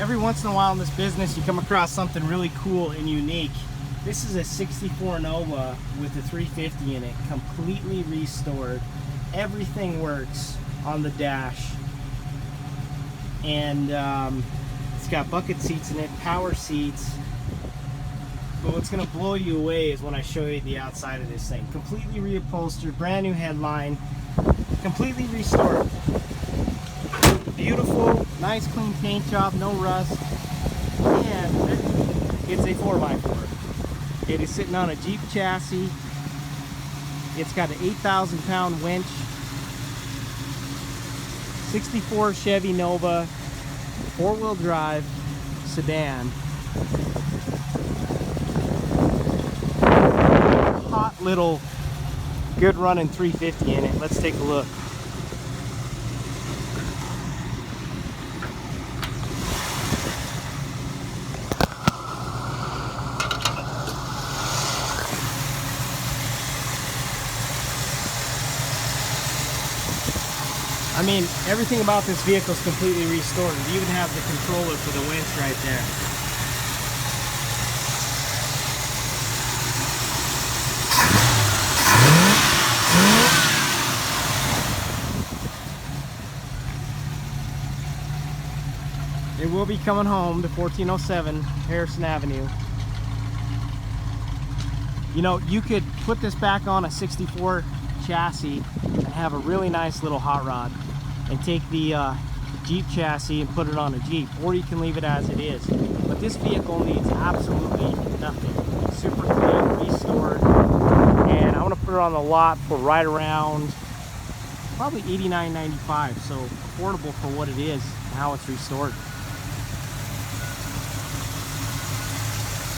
Every once in a while in this business you come across something really cool and unique. This is a 64 Nova with a 350 in it, completely restored. Everything works on the dash. And it's got bucket seats in it, power seats. But what's going to blow you away is when I show you the outside of this thing. Completely reupholstered, brand new headline, completely restored. Beautiful, nice clean paint job, no rust. And it's a 4x4. It is sitting on a Jeep chassis. It's got an 8,000 pound winch. 64 Chevy Nova, 4-wheel drive sedan. Hot little good running 350 in it. Let's take a look. I mean, everything about this vehicle is completely restored. We even have the controller for the winch right there. It will be coming home to 1407 Harrison Avenue. You know, you could put this back on a 64 chassis and have a really nice little hot rod, and take the Jeep chassis and put it on a Jeep, or you can leave it as it is. But this vehicle needs absolutely nothing. It's super clean, restored, and I want to put it on the lot for right around probably $89.95, so affordable for what it is and how it's restored.